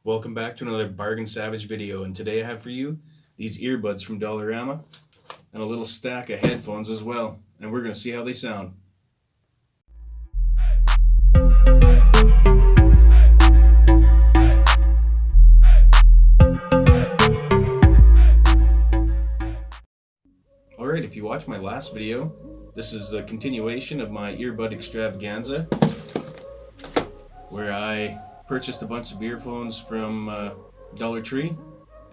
Welcome back to another Bargain Savage video, and today I have for you these earbuds from Dollarama and a little stack of headphones as well, and we're going to see how they sound. Alright, if you watched my last video, this is a continuation of my earbud extravaganza, where I purchased a bunch of earphones from Dollar Tree,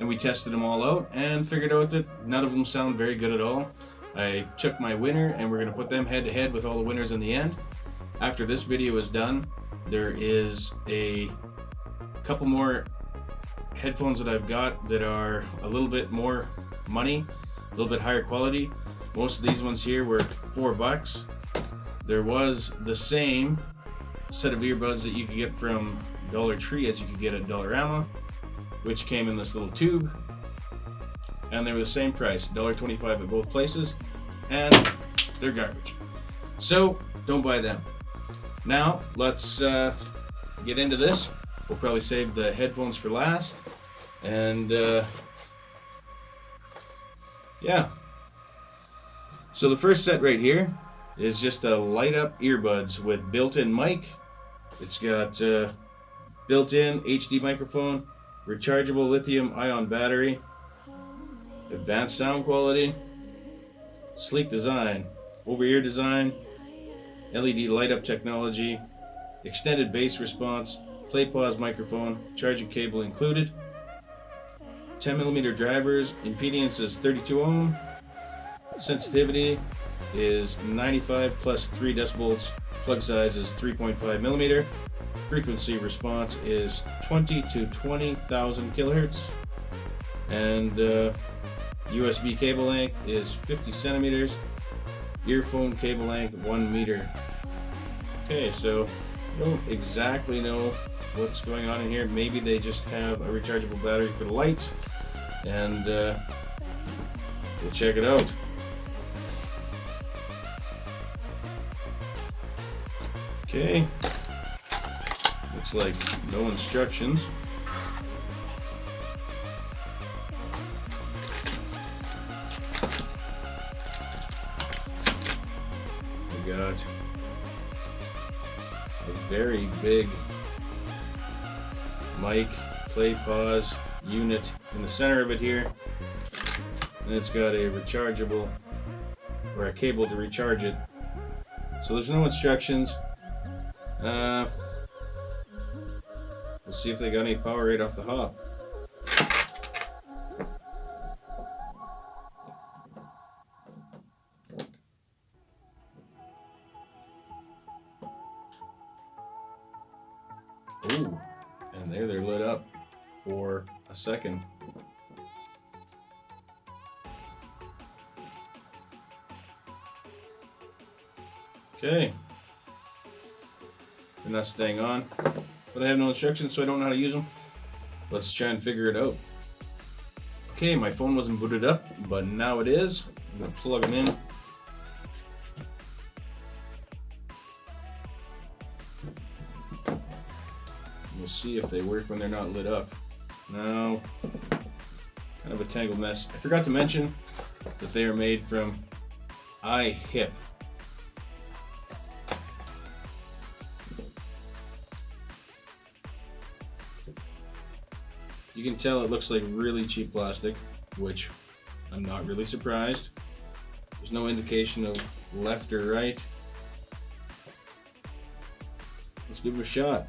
and we tested them all out and figured out that none of them sound very good at all. I took my winner and we're going to put them head to head with all the winners in the end. After this video is done, there is a couple more headphones that I've got that are a little bit more money, a little bit higher quality. Most of these ones here were $4. There was the same set of earbuds that you could get from Dollar Tree as you could get at Dollarama, which came in this little tube, and they were the same price, $1.25 at both places, and they're garbage. So don't buy them. Now let's get into this. We'll probably save the headphones for last, and yeah. So the first set right here is just a light up earbuds with built-in mic. It's got built-in HD microphone, rechargeable lithium-ion battery, advanced sound quality, sleek design, over-ear design, LED light-up technology, extended bass response, play-pause microphone, charging cable included, 10mm drivers, impedance is 32 ohm, sensitivity is 95 plus 3 decibels, plug size is 3.5mm, frequency response is 20 to 20,000 kilohertz, and USB cable length is 50 centimeters, earphone cable length 1 meter. Okay, so I don't exactly know what's going on in here. Maybe they just have a rechargeable battery for the lights, and we'll check it out. Okay, looks like no instructions. We got a very big mic play pause unit in the center of it here, and it's got a rechargeable, or a cable to recharge it. So there's no instructions. We'll see if they got any power right off the hop. Ooh, and there they're lit up for a second. Okay. They're not staying on, but I have no instructions, so I don't know how to use them. Let's try and figure it out. Okay, my phone wasn't booted up, but now it is. I'm going to plug them in. We'll see if they work when they're not lit up. No, kind of a tangled mess. I forgot to mention that they are made from ihip. You can tell it looks like really cheap plastic, which I'm not really surprised. There's no indication of left or right. Let's give it a shot.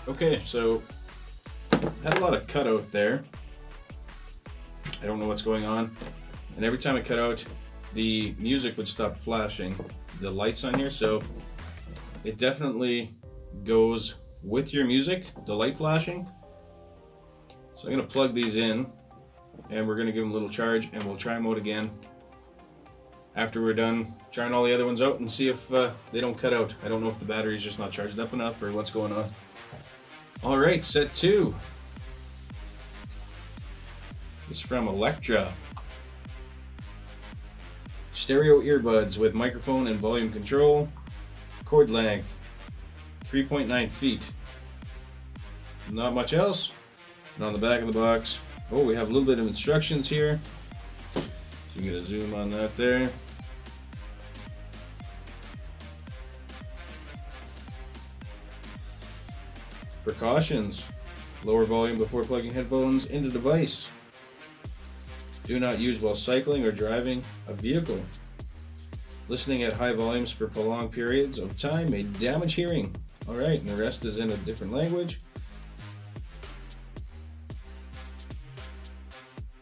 Okay, so had a lot of cutout there. I don't know what's going on. And every time I cut out, the music would stop flashing, the lights on here. So it definitely goes with your music, the light flashing. So I'm gonna plug these in and we're gonna give them a little charge and we'll try them out again after we're done trying all the other ones out and see if they don't cut out. I don't know if the battery's just not charged up enough or what's going on. All right, set 2. This is from Electra. Stereo earbuds with microphone and volume control. Cord length 3.9 feet. Not much else. And on the back of the box, oh, we have a little bit of instructions here. So you can get a zoom on that there. Precautions. Lower volume before plugging headphones into device. Do not use while cycling or driving a vehicle. Listening at high volumes for prolonged periods of time may damage hearing. Alright, and the rest is in a different language.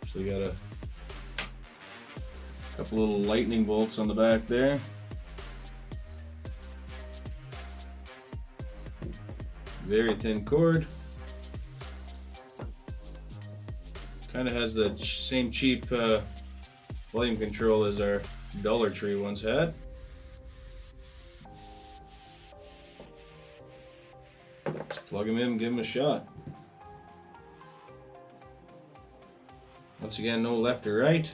So we got a couple little lightning bolts on the back there. Very thin cord. Kind of has the same cheap volume control as our Dollar Tree ones had. Let's plug them in and give them a shot. Once again, no left or right.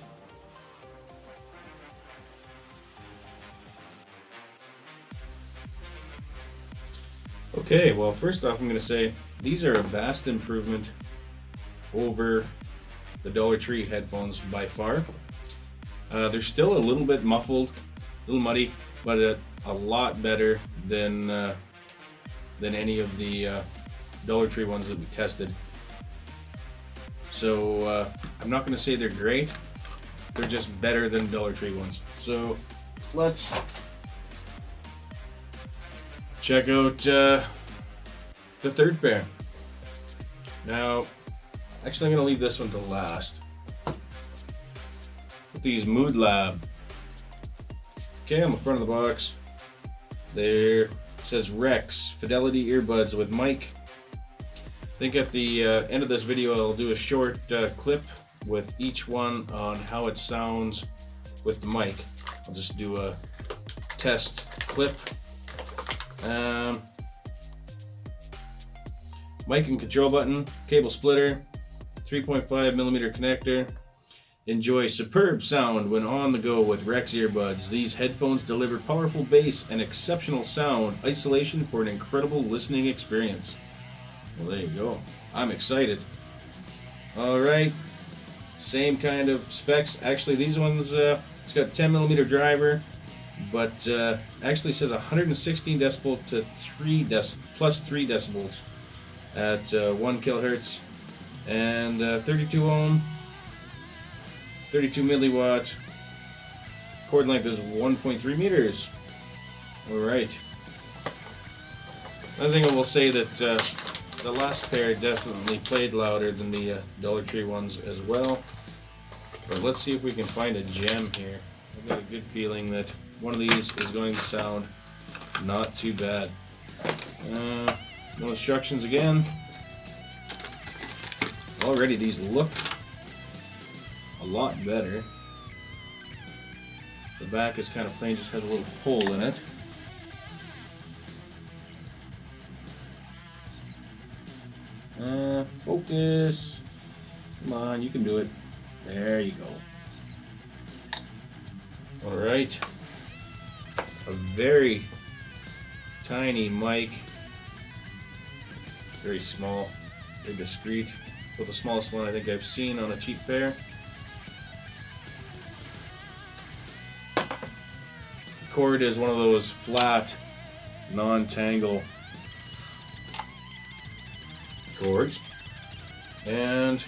Okay, well, first off, I'm going to say these are a vast improvement over the Dollar Tree headphones by far. They're still a little bit muffled, a little muddy, but a lot better than any of the Dollar Tree ones that we tested. So I'm not going to say they're great. They're just better than Dollar Tree ones. So let's check out the third pair. Now, actually, I'm going to leave this one to last. With these Moodlab. Okay, on the front of the box, there it says Rex Fidelity Earbuds with mic. I think at the end of this video, I'll do a short clip with each one on how it sounds with the mic. I'll just do a test clip. Mic and control button, cable splitter, 3.5mm connector. Enjoy superb sound when on the go with Rex earbuds. These headphones deliver powerful bass and exceptional sound isolation for an incredible listening experience. Well, there you go. I'm excited. Alright, same kind of specs. Actually, these ones, it's got 10mm driver, but actually says 116 decibel to plus 3 decibels at 1 kilohertz and 32 ohm, 32 milliwatt. Cord length is 1.3 meters. Alright. Another thing I will say that the last pair definitely played louder than the Dollar Tree ones as well. But let's see if we can find a gem here. I've got a good feeling that one of these is going to sound not too bad. No instructions again. Already these look a lot better. The back is kind of plain, just has a little hole in it. Focus. Come on, you can do it. There you go. Alright. A very tiny mic. Very small, very discreet. Well, the smallest one I think I've seen on a cheap pair. The cord is one of those flat, non-tangle cords. And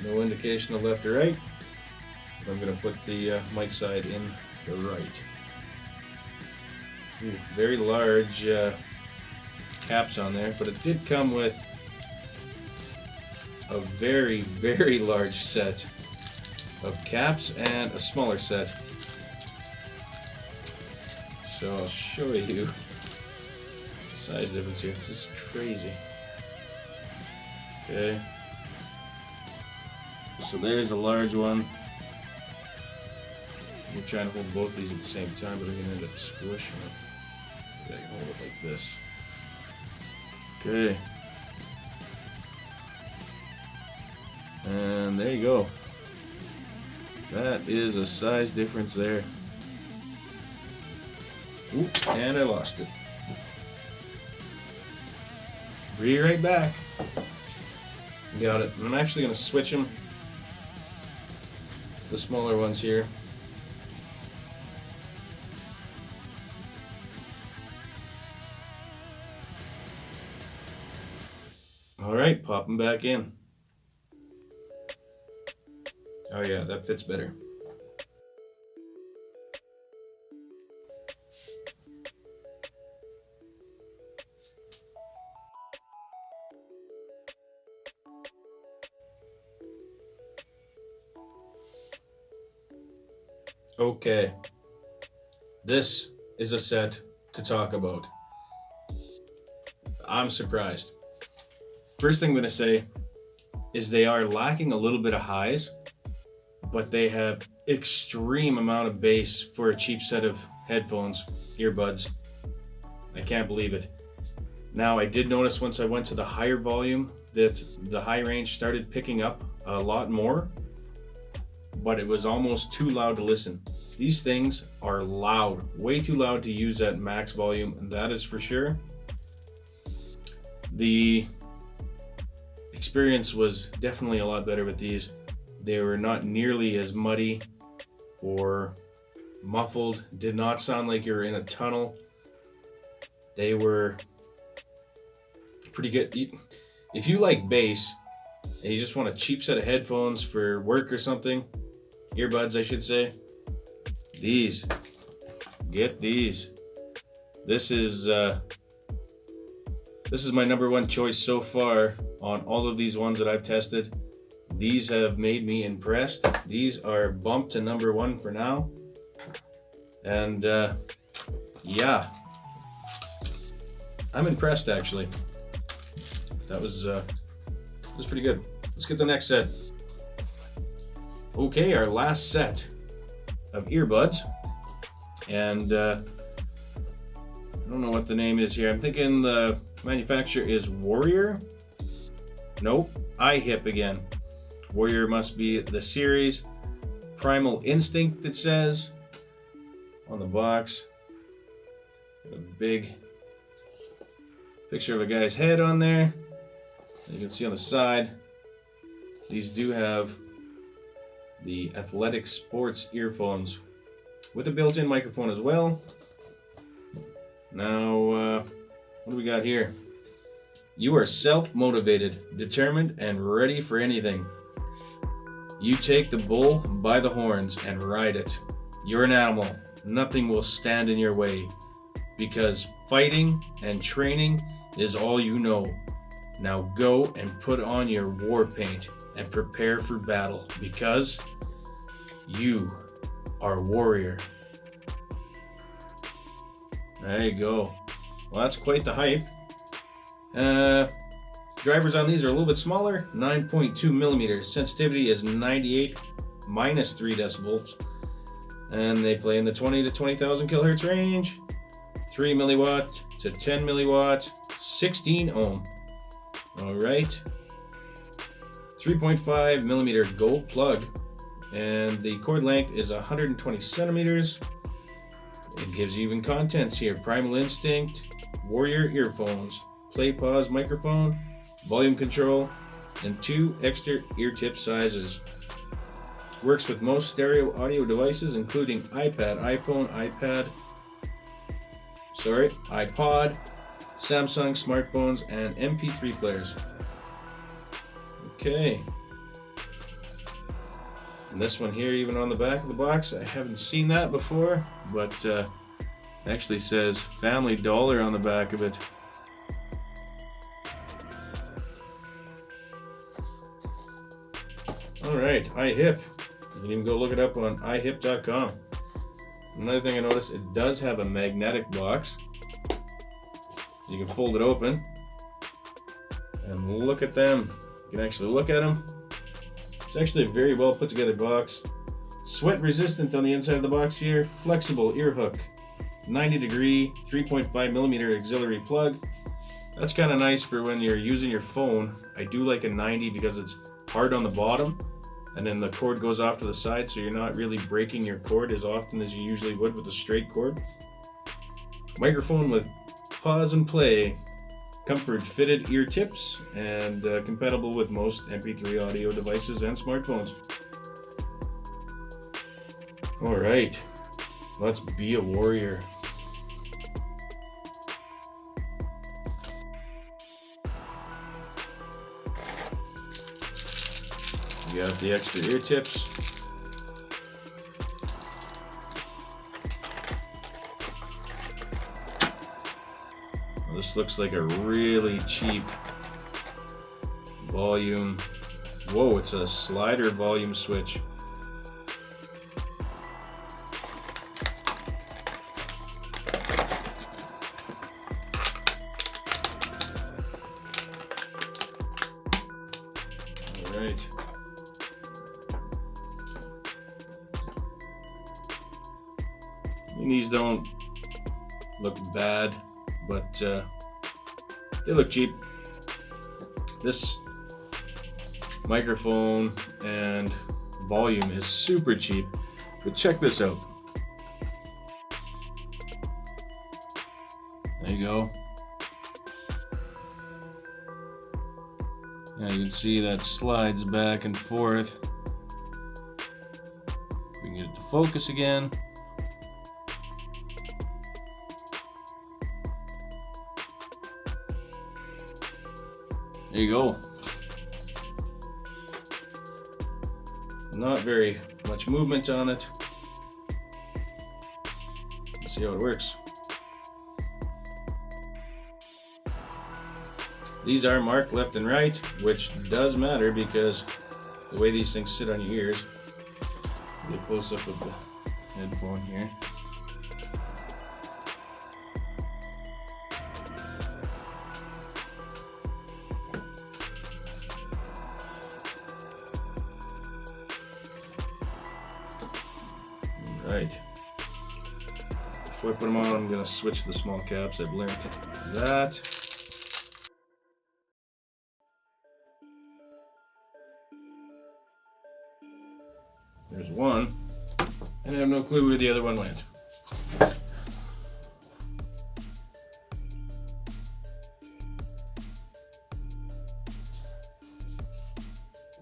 no indication of left or right. I'm going to put the mic side in the right. very large caps on there, but it did come with a very, very large set of caps and a smaller set. So I'll show you the size difference here. This is crazy. Okay. So there's a large one. We're trying to hold both these at the same time, but I'm going to end up squishing it. I can hold it like this. Okay. And there you go. That is a size difference there. Oop, and I lost it. Be right back. Got it. I'm actually going to switch them. The smaller ones here. Alright, pop them back in. Oh yeah, that fits better. Okay, this is a set to talk about. I'm surprised. First thing I'm going to say is they are lacking a little bit of highs, but they have extreme amount of bass for a cheap set of headphones, earbuds. I can't believe it. Now, I did notice once I went to the higher volume that the high range started picking up a lot more, but it was almost too loud to listen. These things are loud, way too loud to use at max volume, and that is for sure. The experience was definitely a lot better with these. They were not nearly as muddy or muffled, did not sound like you're in a tunnel. They were pretty good. If you like bass and you just want a cheap set of headphones for work or something, earbuds I should say, get these. This is my number one choice so far on all of these ones that I've tested. These have made me impressed. These are bumped to number one for now. And yeah, I'm impressed actually. That was pretty good. Let's get the next set. Okay, our last set of earbuds. And I don't know what the name is here. I'm thinking the manufacturer is Warrior. Nope, ihip again. Warrior must be the series. Primal Instinct, it says on the box. Got a big picture of a guy's head on there. You can see on the side, these do have the athletic sports earphones with a built-in microphone as well. Now, what do we got here? You are self-motivated, determined, and ready for anything. You take the bull by the horns and ride it. You're an animal. Nothing will stand in your way because fighting and training is all you know. Now go and put on your war paint and prepare for battle because you are a warrior. There you go. Well, that's quite the hype. Drivers on these are a little bit smaller, 9.2 millimeters. Sensitivity is 98 minus 3 decibels. And they play in the 20 to 20,000 kilohertz range. 3 milliwatt to 10 milliwatt, 16 ohm. All right. 3.5 millimeter gold plug. And the cord length is 120 centimeters. It gives you even contents here. Primal Instinct, Warrior earphones, play pause microphone, volume control, and 2 extra ear tip sizes. Works with most stereo audio devices, including iPad, iPhone, iPod, Samsung smartphones, and MP3 players. Okay. And this one here, even on the back of the box, I haven't seen that before, but Actually says Family Dollar on the back of it. Alright, ihip. You can even go look it up on ihip.com. Another thing I noticed, it does have a magnetic box. You can fold it open and look at them. You can actually look at them. It's actually a very well put together box. Sweat resistant on the inside of the box here. Flexible ear hook. 90-degree 3.5 millimeter auxiliary plug. That's kind of nice for when you're using your phone. I do like a 90 because it's hard on the bottom and then the cord goes off to the side, so you're not really breaking your cord as often as you usually would with a straight cord. Microphone with pause and play. Comfort fitted ear tips and compatible with most MP3 audio devices and smartphones. Alright, let's be a warrior. You got the extra ear tips. Well, this looks like a really cheap volume. Whoa, it's a slider volume switch. All right. These don't look bad, but they look cheap. This microphone and volume is super cheap, but check this out. There you go. Yeah, you can see that slides back and forth. We can get it to focus again. There you go. Not very much movement on it. Let's see how it works. These are marked left and right, which does matter because the way these things sit on your ears. Get a close up of the headphone here. Right. Before I put them on, I'm going to switch the small caps. I've learned that. There's one, and I have no clue where the other one went.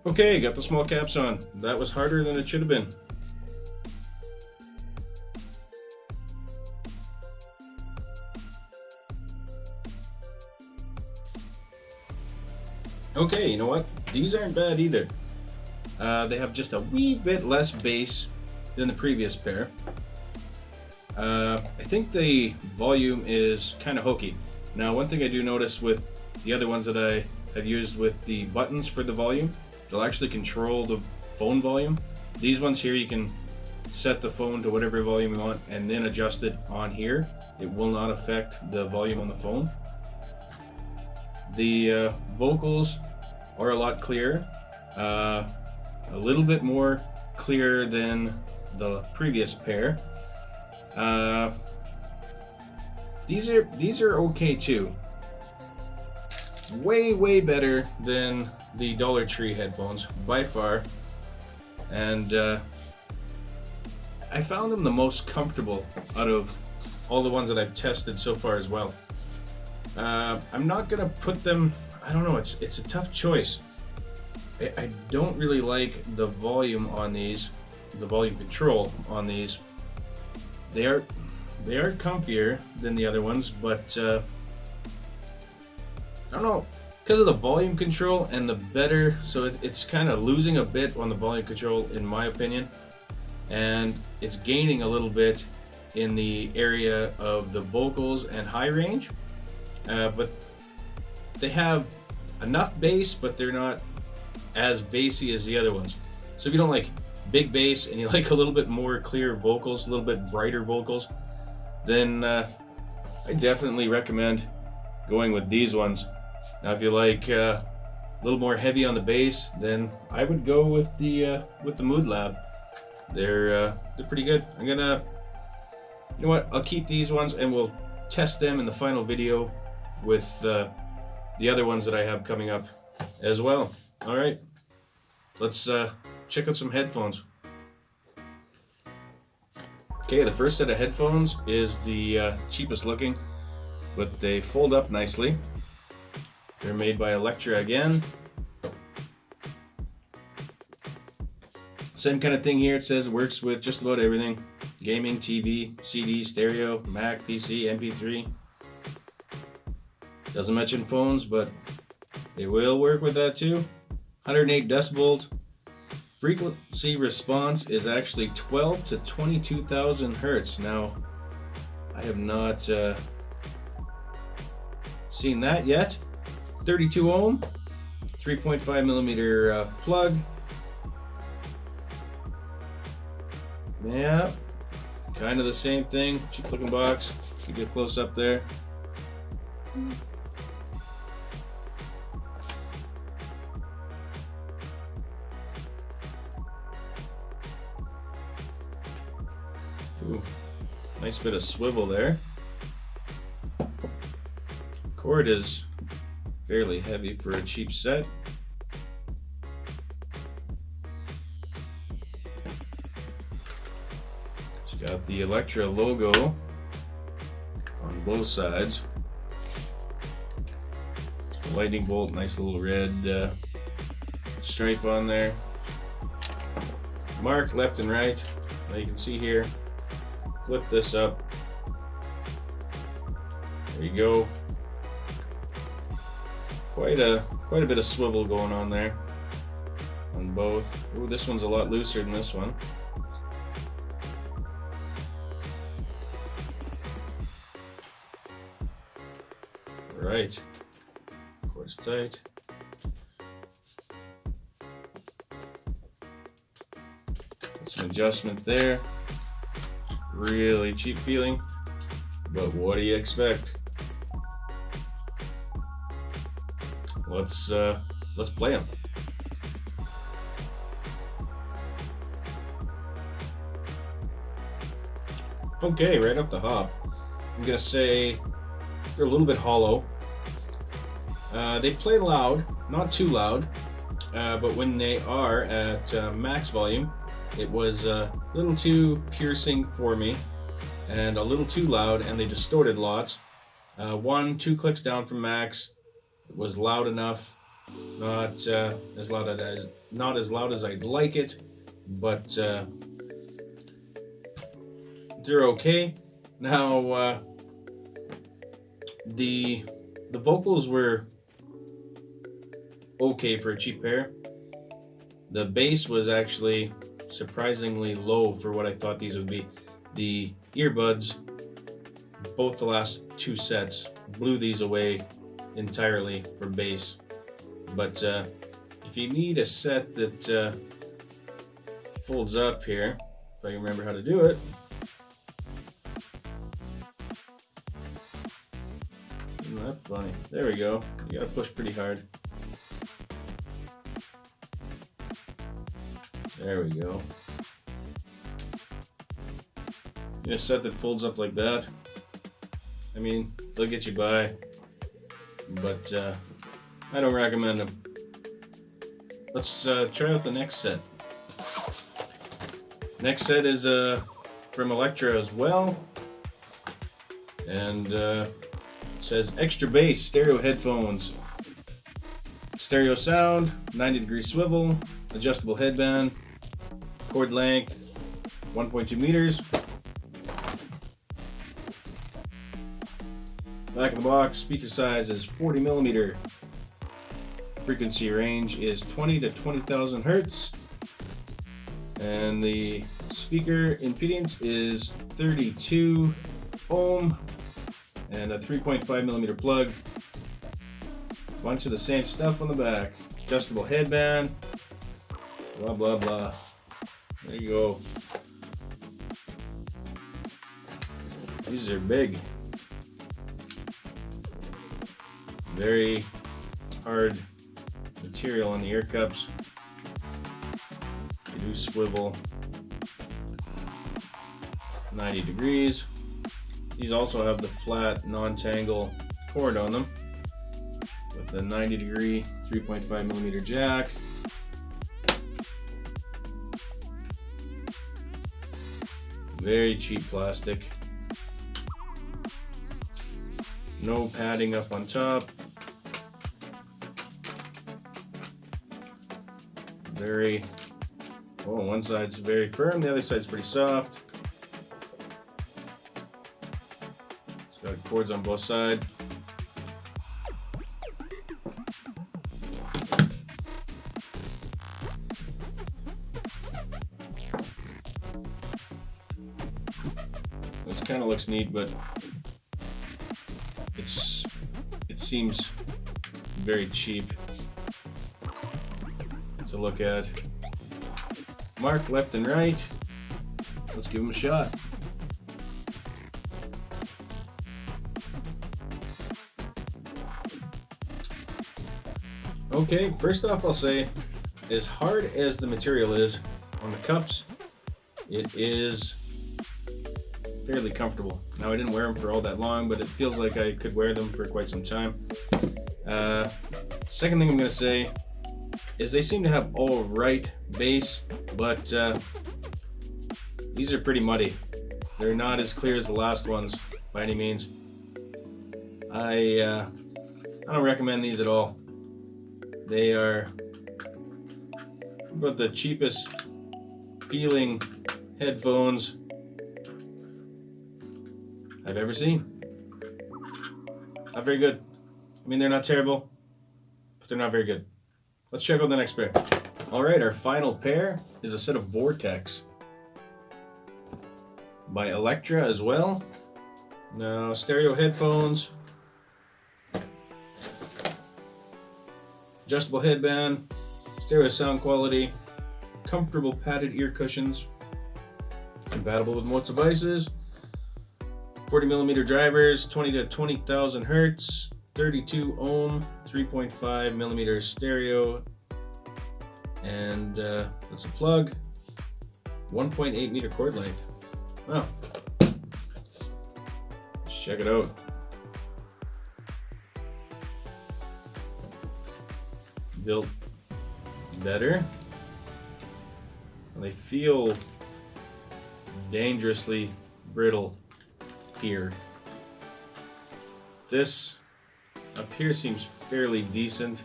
Okay, got the small caps on. That was harder than it should have been. Okay, you know what? These aren't bad either. They have just a wee bit less bass than the previous pair. I think the volume is kind of hokey. Now, one thing I do notice with the other ones that I have used with the buttons for the volume, they'll actually control the phone volume. These ones here, you can set the phone to whatever volume you want and then adjust it on here. It will not affect the volume on the phone. The vocals are a lot clearer, a little bit more clear than the previous pair. These are okay too. Way better than the Dollar Tree headphones by far, and I found them the most comfortable out of all the ones that I've tested so far as well. I'm not gonna put them, I don't know, it's a tough choice. I don't really like the volume on these, the volume control on these. They are comfier than the other ones, but I don't know, because of the volume control and the better, so it's kind of losing a bit on the volume control in my opinion, and it's gaining a little bit in the area of the vocals and high range, but they have enough bass, but they're not as bassy as the other ones. So if you don't like big bass and you like a little bit more clear vocals, a little bit brighter vocals, then I definitely recommend going with these ones. Now if you like a little more heavy on the bass, then I would go with the Moodlab. They're pretty good. You know what? I'll keep these ones and we'll test them in the final video with the other ones that I have coming up as well. All right, let's check out some headphones. Okay, the first set of headphones is the cheapest looking, but they fold up nicely. They're made by Electra again. Same kind of thing here. It says it works with just about everything. Gaming, TV, CD, stereo, Mac, PC, MP3. Doesn't mention phones, but they will work with that too. 108 decibels. Frequency response is actually 12 to 22,000 hertz. Now, I have not seen that yet. 32 ohm, 3.5 millimeter plug. Yeah, kind of the same thing. Cheap looking box. If you get close up there. Ooh, nice bit of swivel there. Cord is fairly heavy for a cheap set. It's got the Electra logo on both sides. The lightning bolt, nice little red stripe on there. Marked left and right. Now you can see here. Flip this up. There you go. Quite a bit of swivel going on there on both. Ooh, this one's a lot looser than this one. Right. Cord's tight. Some adjustment there. Really cheap feeling, but what do you expect? Let's play them. Okay, right up the hop, I'm gonna say they're a little bit hollow. They play loud, not too loud, but when they are at max volume, it was a little too piercing for me and a little too loud, and they distorted lots. 1-2 clicks down from max. It was loud enough, not as loud as I'd like it, but they're okay. Now the vocals were okay for a cheap pair. The bass was actually surprisingly low for what I thought these would be. The earbuds, both the last two sets, blew these away entirely for bass. But if you need a set that folds up here, if I can remember how to do it. Isn't that funny? There we go. You gotta push pretty hard. There we go. In a set that folds up like that, I mean, they'll get you by, but I don't recommend them. Let's try out the next set. Next set is from Electra as well, and it says extra bass stereo headphones. Stereo sound, 90-degree swivel, adjustable headband, cord length 1.2 meters. Back of the box, speaker size is 40 millimeter. Frequency range is 20 to 20,000 hertz. And the speaker impedance is 32 ohm and a 3.5 millimeter plug. Bunch of the same stuff on the back. Adjustable headband. Blah blah blah. There you go. These are big. Very hard material on the ear cups. They do swivel 90 degrees. These also have the flat non-tangle cord on them with a 90 degree 3.5 millimeter jack. Very cheap plastic. No padding up on top. Very, oh, one side's very firm, the other side's pretty soft. It's got cords on both sides. This kind of looks neat, but it seems very cheap to look at. Mark left and right. Let's give them a shot. Okay, first off I'll say, as hard as the material is on the cups, it is fairly comfortable. Now I didn't wear them for all that long, but it feels like I could wear them for quite some time. Second thing I'm going to say is they seem to have all right bass, but these are pretty muddy. They're not as clear as the last ones by any means. I don't recommend these at all. They are about the cheapest feeling headphones I've ever seen. Not very good. I mean, they're not terrible, but they're not very good. Let's check out the next pair. Alright, our final pair is a set of Vortex by Electra as well. Now, stereo headphones, adjustable headband, stereo sound quality, comfortable padded ear cushions, compatible with most devices, 40mm drivers, 20 to 20,000 hertz, 32 ohm, 3.5mm stereo, and that's a plug, 1.8 meter cord length. Wow. Let's check it out. Built better. They feel dangerously brittle here. This up here seems fairly decent,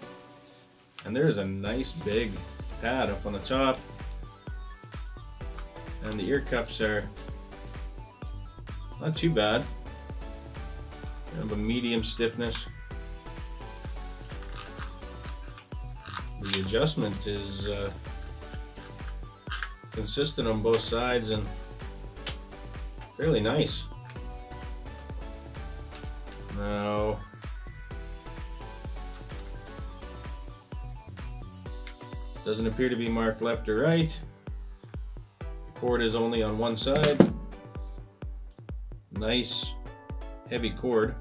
and there's a nice big pad up on the top, and the ear cups are not too bad. They have a medium stiffness. The adjustment is consistent on both sides and fairly nice. Now, doesn't appear to be marked left or right. The cord is only on one side. Nice heavy cord.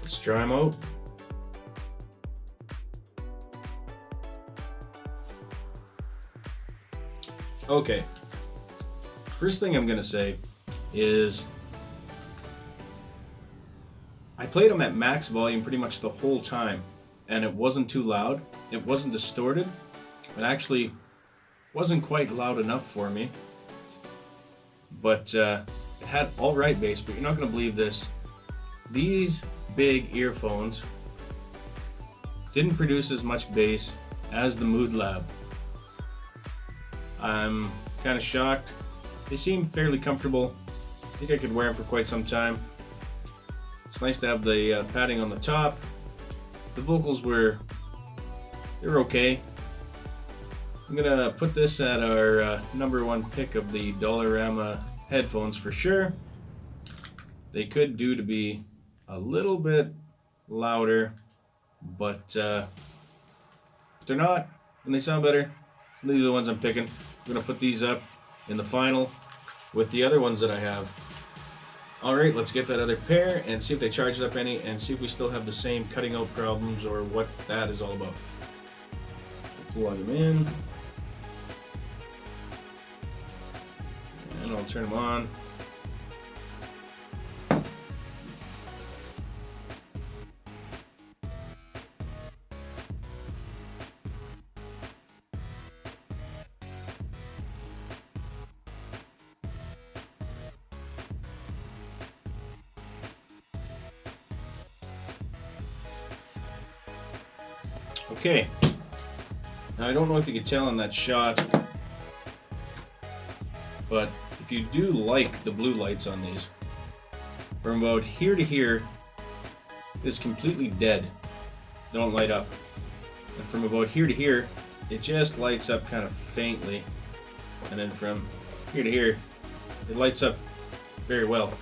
Let's try them out. Okay, first thing I'm gonna say is I played them at max volume pretty much the whole time, and it wasn't too loud, it wasn't distorted, it actually wasn't quite loud enough for me, but it had alright bass. But you're not gonna believe this, these big earphones didn't produce as much bass as the Moodlab. I'm kind of shocked. They seem fairly comfortable. I think I could wear them for quite some time. It's nice to have the padding on the top. The vocals they're okay. I'm gonna put this at our number one pick of the Dollarama headphones for sure. They could do to be a little bit louder, but they're not, and they sound better. So these are the ones I'm picking. I'm gonna put these up in the final with the other ones that I have. Alright, let's get that other pair and see if they charged up any and see if we still have the same cutting out problems or what that is all about. Plug them in. And I'll turn them on. Okay, now I don't know if you can tell in that shot, but if you do like the blue lights on these, from about here to here, it's completely dead. They don't light up. And from about here to here, it just lights up kind of faintly. And then from here to here, it lights up very well.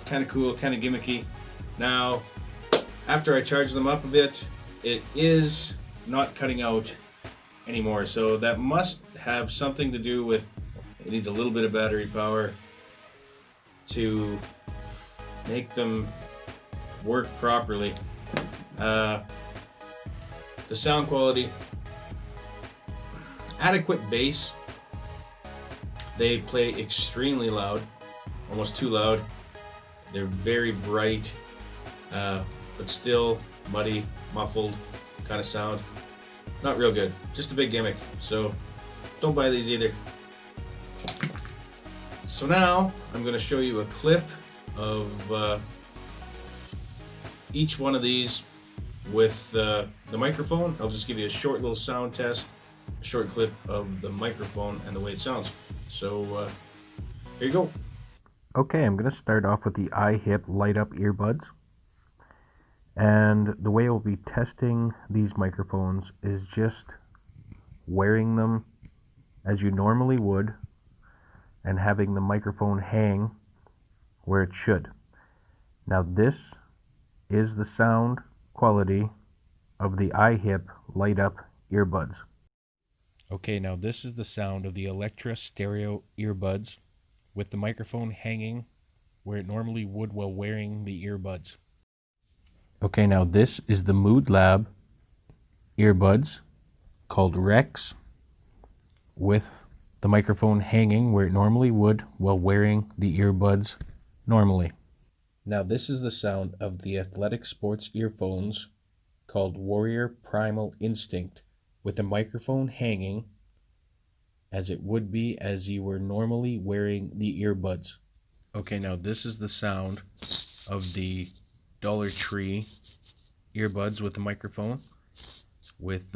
Kind of cool, kind of gimmicky. Now, after I charge them up a bit, it is not cutting out anymore, so that must have something to do with it needs a little bit of battery power to make them work properly. The sound quality, adequate bass. They play extremely loud, almost too loud. They're very bright, but still muddy, muffled kind of sound. Not real good. Just a big gimmick. So don't buy these either. So now I'm going to show you a clip of each one of these with the microphone. I'll just give you a short little sound test, a short clip of the microphone and the way it sounds. So here you go. Okay, I'm going to start off with the ihip light up earbuds. And the way I'll be testing these microphones is just wearing them as you normally would and having the microphone hang where it should. Now this is the sound quality of the ihip light up earbuds. Okay, now this is the sound of the Electra stereo earbuds with the microphone hanging where it normally would while wearing the earbuds. Okay, now this is the Moodlab earbuds called Rex with the microphone hanging where it normally would while wearing the earbuds normally. Now this is the sound of the athletic sports earphones called Warrior Primal Instinct with the microphone hanging as it would be as you were normally wearing the earbuds. Okay, now this is the sound of the Dollar Tree earbuds with the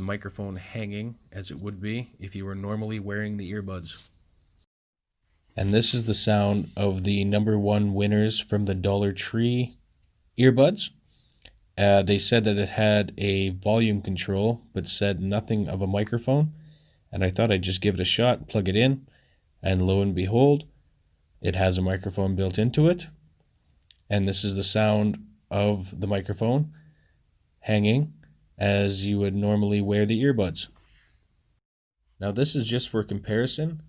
microphone hanging as it would be if you were normally wearing the earbuds. And this is the sound of the number one winners from the Dollar Tree earbuds. They said that it had a volume control, but said nothing of a microphone. And I thought I'd just give it a shot, plug it in, and lo and behold, it has a microphone built into it. And this is the sound of the microphone hanging as you would normally wear the earbuds. Now this is just for comparison.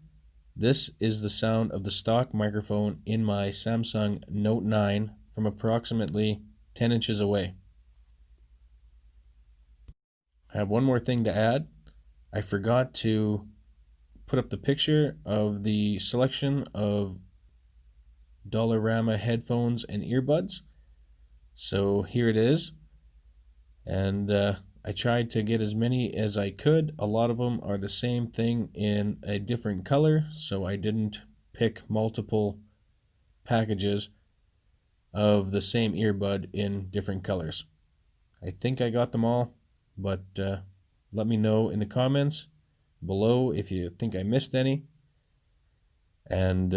This is the sound of the stock microphone in my Samsung Note 9 from approximately 10 inches away. I have one more thing to add. I forgot to put up the picture of the selection of Dollarama headphones and earbuds. So here it is. And I tried to get as many as I could. A lot of them are the same thing in a different color, so I didn't pick multiple packages of the same earbud in different colors. I think I got them all, but let me know in the comments below if you think I missed any. And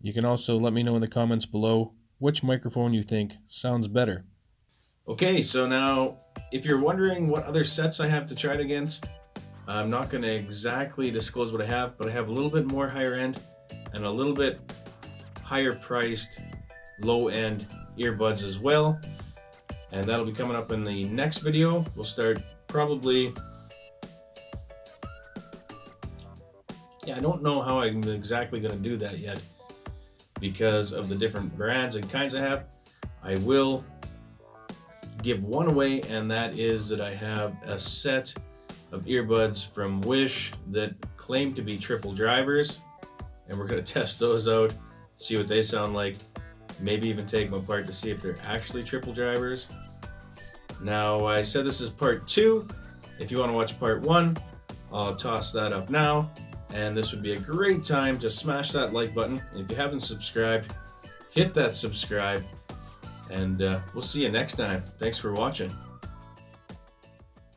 you can also let me know in the comments below which microphone you think sounds better. Okay, so now if you're wondering what other sets I have to try it against, I'm not going to exactly disclose what I have, but I have a little bit more higher end and a little bit higher priced low end earbuds as well. And that'll be coming up in the next video. We'll start probably, I don't know how I'm exactly going to do that yet because of the different brands and kinds I have. I will give one away, and that is that I have a set of earbuds from Wish that claim to be triple drivers, and we're going to test those out, see what they sound like, maybe even take them apart to see if they're actually triple drivers. Now, I said this is part 2. If you want to watch part 1, I'll toss that up now, and this would be a great time to smash that like button. If you haven't subscribed, hit that subscribe, and we'll see you next time. Thanks for watching.